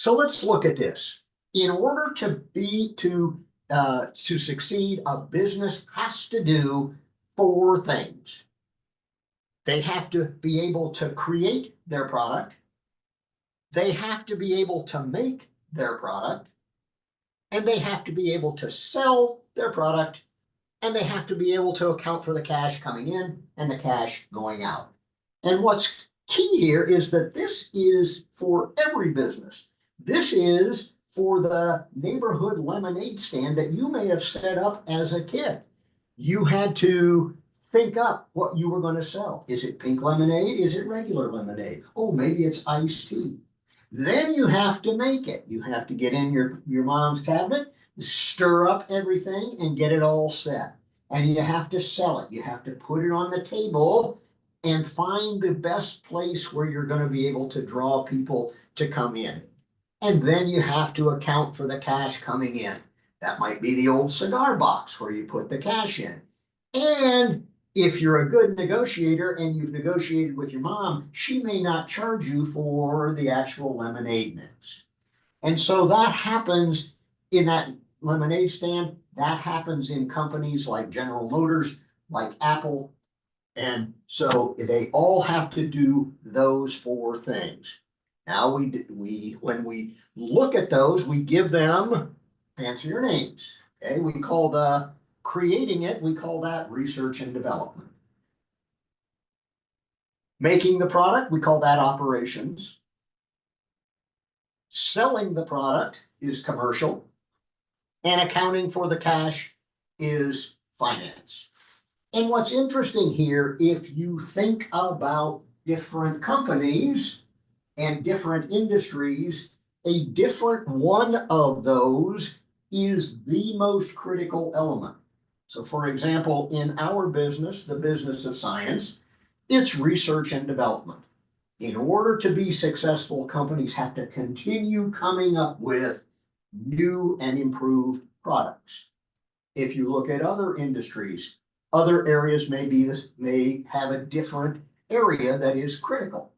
So let's look at this. In order to succeed, a business has to do four things. They have to be able to create their product. They have to be able to make their product. And they have to be able to sell their product. And they have to be able to account for the cash coming in and the cash going out. And what's key here is that this is for every business. This is for the neighborhood lemonade stand that you may have set up as a kid. You had to think up what you were going to sell. Is it pink lemonade? Is it regular lemonade? Oh, maybe it's iced tea. Then you have to make it. You have to get in your mom's cabinet, stir up everything, and get it all set. And you have to sell it. You have to put it on the table and find the best place where you're going to be able to draw people to come in. And then you have to account for the cash coming in. That might be the old cigar box where you put the cash in. And if you're a good negotiator and you've negotiated with your mom, she may not charge you for the actual lemonade mix. And so that happens in that lemonade stand. That happens in companies like General Motors, like Apple. And so they all have to do those four things. Now when we look at those, we give them fancier names. Okay, we call the creating it, we call that research and development. Making the product, we call that operations. Selling the product is commercial. And accounting for the cash is finance. And what's interesting here, if you think about different companies and different industries, a different one of those is the most critical element. So for example, in our business, the business of science, it's research and development. In order to be successful, companies have to continue coming up with new and improved products. If you look at other industries, other areas may have a different area that is critical.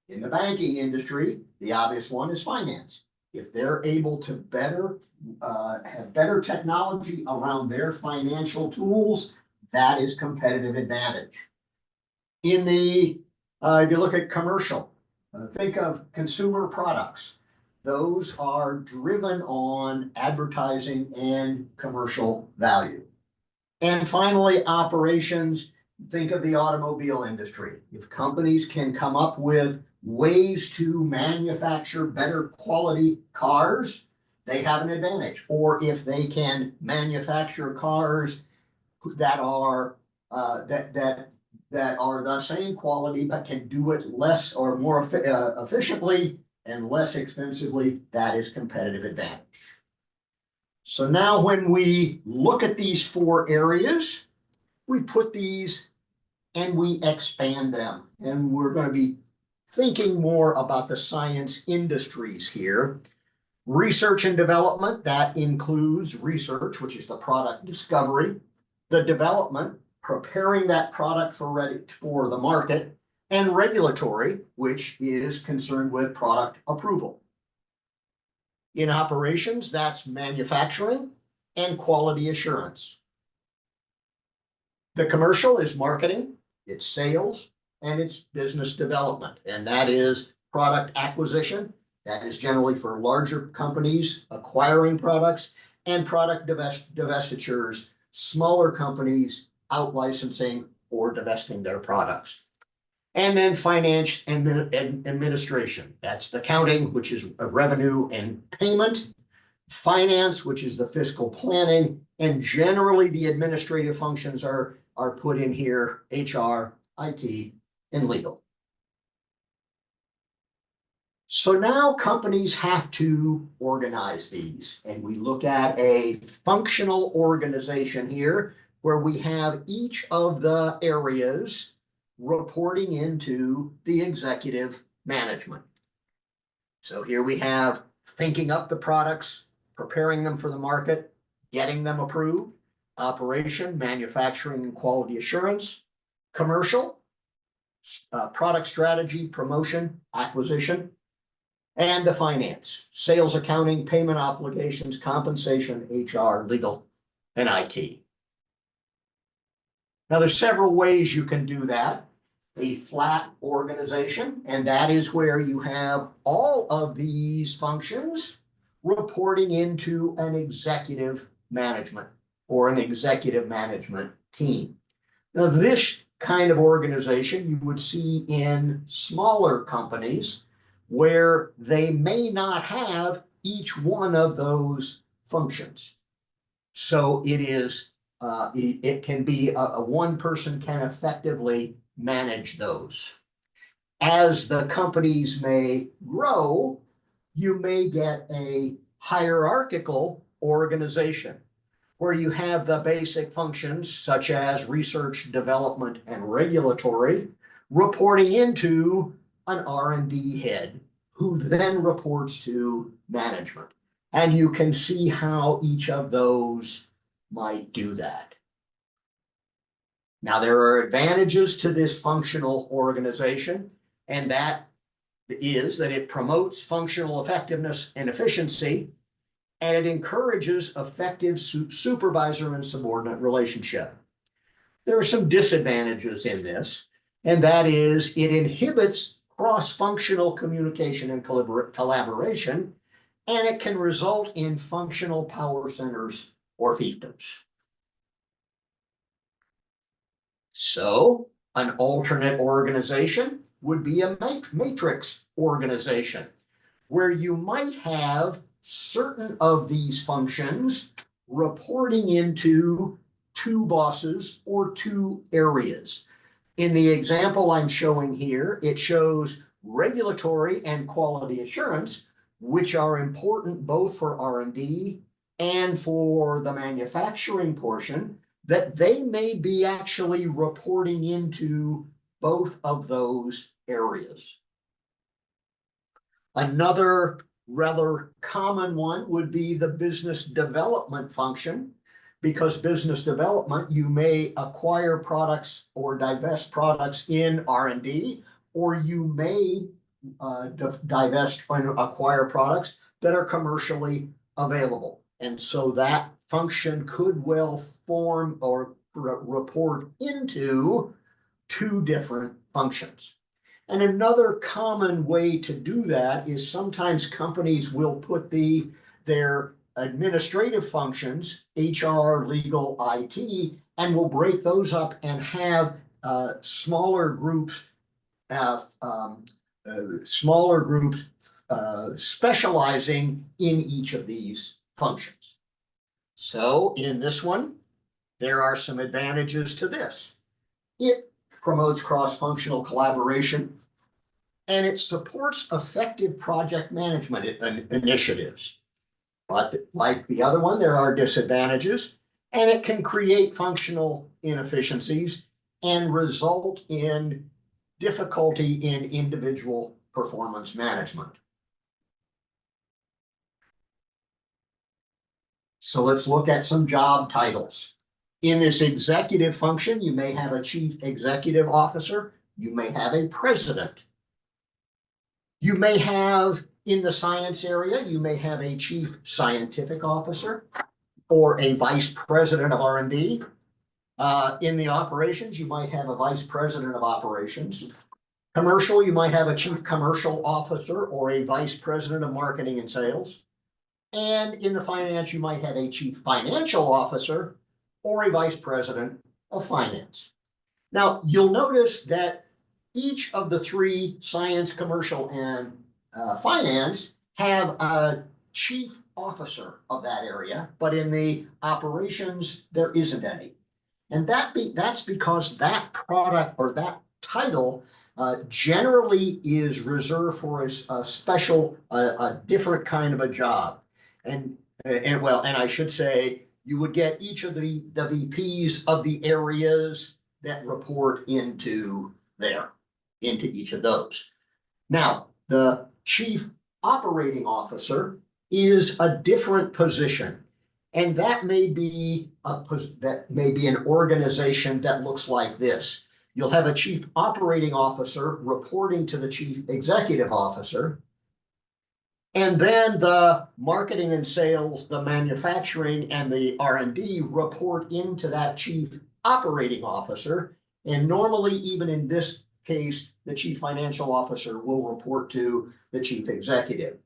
In the banking industry, the obvious one is finance. If they're able to have better technology around their financial tools, that is competitive advantage. If you look at commercial, think of consumer products. Those are driven on advertising and commercial value. And finally, operations, think of the automobile industry. If companies can come up with ways to manufacture better quality cars, they have an advantage. Or if they can manufacture cars that are the same quality but can do it less or more efficiently and less expensively, that is competitive advantage. So now when we look at these four areas, we put these and we expand them. And we're going to be thinking more about the science industries here. Research and development, that includes research, which is the product discovery, the development, preparing that product for the market, and regulatory, which is concerned with product approval. In operations, that's manufacturing and quality assurance. The commercial is marketing, it's sales, and it's business development. And that is product acquisition. That is generally for larger companies acquiring products, and product divestitures, smaller companies out licensing or divesting their products. And then finance and administration. That's the accounting, which is revenue and payment. Finance, which is the fiscal planning. And generally the administrative functions are put in here: HR, IT, and legal. So now companies have to organize these. And we look at a functional organization here where we have each of the areas reporting into the executive management. So here we have thinking up the products, preparing them for the market, getting them approved, operation, manufacturing and quality assurance, commercial, product strategy, promotion, acquisition, And the finance, sales, accounting, payment obligations, compensation, HR, legal, and IT. Now, there's several ways you can do that. A flat organization, and that is where you have all of these functions reporting into an executive management or an executive management team. Now, this kind of organization you would see in smaller companies where they may not have each one of those functions. So it can be a one person can effectively manage those. As the companies may grow, you may get a hierarchical organization where you have the basic functions such as research, development, and regulatory reporting into an R&D head who then reports to management. And you can see how each of those might do that. Now, there are advantages to this functional organization, and that is that it promotes functional effectiveness and efficiency, and it encourages effective supervisor and subordinate relationship. There are some disadvantages in this, and that is it inhibits cross-functional communication and collaboration, and it can result in functional power centers or fiefdoms. So an alternate organization would be a matrix organization where you might have certain of these functions reporting into two bosses or two areas. In the example I'm showing here, it shows regulatory and quality assurance, which are important both for R&D and for the manufacturing portion, that they may be actually reporting into both of those areas. Another rather common one would be the business development function, because business development, you may acquire products or divest products in R&D, or you may divest and acquire products that are commercially available. And so that function could well form or report into two different functions. And another common way to do that is sometimes companies will put their administrative functions, HR, legal, IT, and will break those up and have smaller groups specializing in each of these functions. So in this one, there are some advantages to this. It promotes cross-functional collaboration, and it supports effective project management initiatives. But like the other one, there are disadvantages, and it can create functional inefficiencies and result in difficulty in individual performance management. So let's look at some job titles. In this executive function, you may have a chief executive officer, you may have a president. You may have, in the science area, you may have a chief scientific officer or a vice president of R&D. In the operations, you might have a vice president of operations. Commercial, you might have a chief commercial officer or a vice president of marketing and sales. And in the finance, you might have a chief financial officer or a vice president of finance. Now, you'll notice that each of the three, science, commercial, and finance, have a chief officer of that area, but in the operations, there isn't any. And that's because that product or that title generally is reserved for a special, a different kind of a job. And I should say, you would get each of the VPs of the areas that report into each of those. Now, the chief operating officer is a different position, and that may be an organization that looks like this. You'll have a chief operating officer reporting to the chief executive officer, And then the marketing and sales, the manufacturing and the R&D report into that chief operating officer. And normally, even in this case, the chief financial officer will report to the chief executive.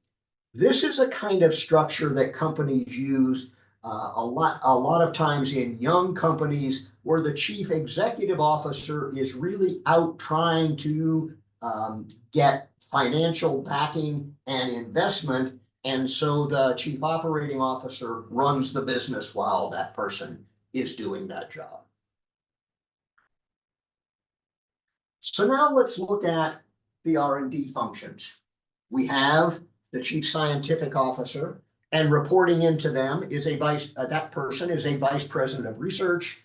This is a kind of structure that companies use a lot of times in young companies where the chief executive officer is really out trying to get financial backing and investment. And so the chief operating officer runs the business while that person is doing that job. So now let's look at the R&D functions. We have the chief scientific officer, and reporting into them is that person is a vice president of research,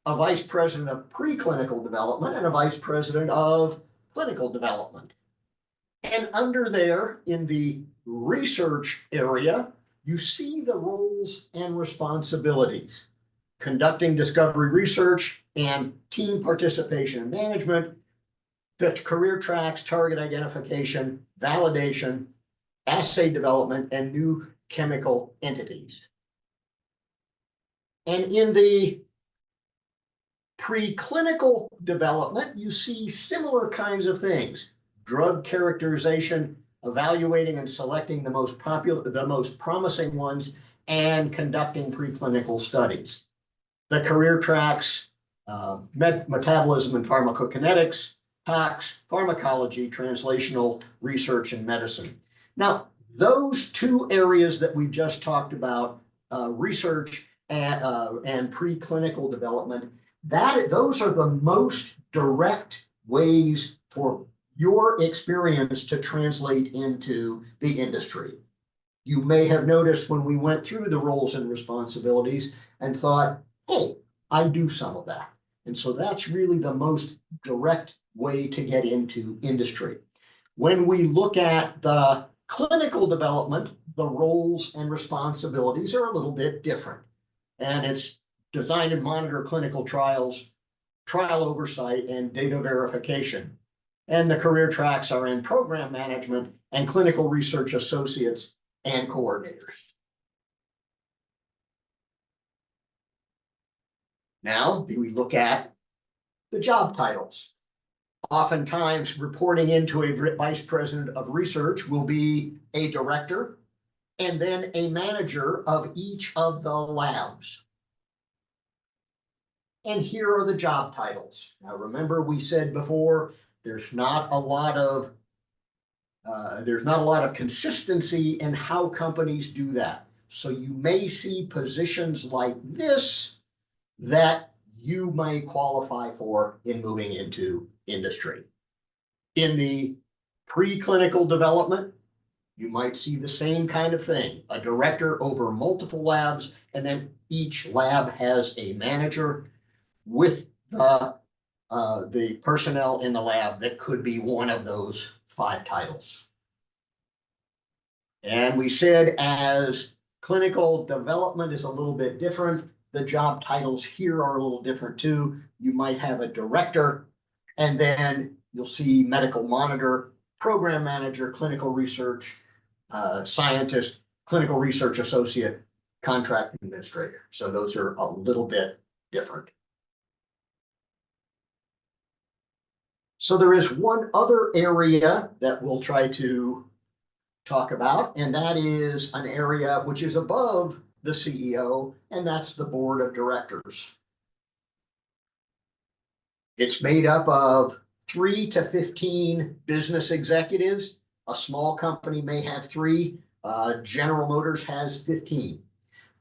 a vice president of preclinical development, and a vice president of clinical development. And under there, in the research area, you see the roles and responsibilities: conducting discovery research and team participation and management, the career tracks, target identification, validation, assay development, and new chemical entities. And in the preclinical development, you see similar kinds of things: drug characterization, evaluating and selecting the most promising ones, and conducting preclinical studies. The career tracks, metabolism and pharmacokinetics, tox, pharmacology, translational research, and medicine. Now, those two areas that we just talked about, research and preclinical development, those are the most direct ways for your experience to translate into the industry. You may have noticed when we went through the roles and responsibilities and thought, hey, I do some of that. And so that's really the most direct way to get into industry. When we look at the clinical development, the roles and responsibilities are a little bit different. And it's design and monitor clinical trials, trial oversight, and data verification. And the career tracks are in program management and clinical research associates and coordinators. Now we look at the job titles. Oftentimes, reporting into a vice president of research will be a director and then a manager of each of the labs. And here are the job titles. Now, remember, we said before, there's not a lot of consistency in how companies do that. So you may see positions like this that you may qualify for in moving into industry. In the preclinical development, you might see the same kind of thing: a director over multiple labs, and then each lab has a manager with the personnel in the lab that could be one of those 5 titles. And we said, as clinical development is a little bit different, the job titles here are a little different too. You might have a director, and then you'll see medical monitor, program manager, clinical research, scientist, clinical research associate, contract administrator. So those are a little bit different. So there is one other area that we'll try to talk about, and that is an area which is above the CEO, and that's the board of directors. It's made up of 3 to 15 business executives. A small company may have 3. General Motors has 15.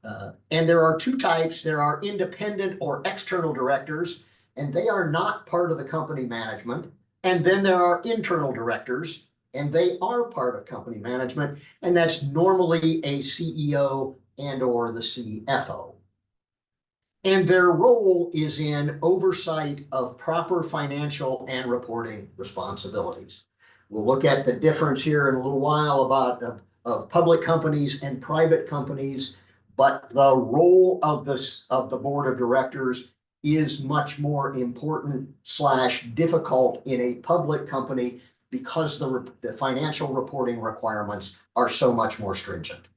And there are 2 types. There are independent or external directors, and they are not part of the company management. And then there are internal directors, and they are part of company management, and that's normally a CEO and or the CFO. And their role is in oversight of proper financial and reporting responsibilities. We'll look at the difference here in a little while of public companies and private companies, but the role of the board of directors is much more important / difficult in a public company because the financial reporting requirements are so much more stringent.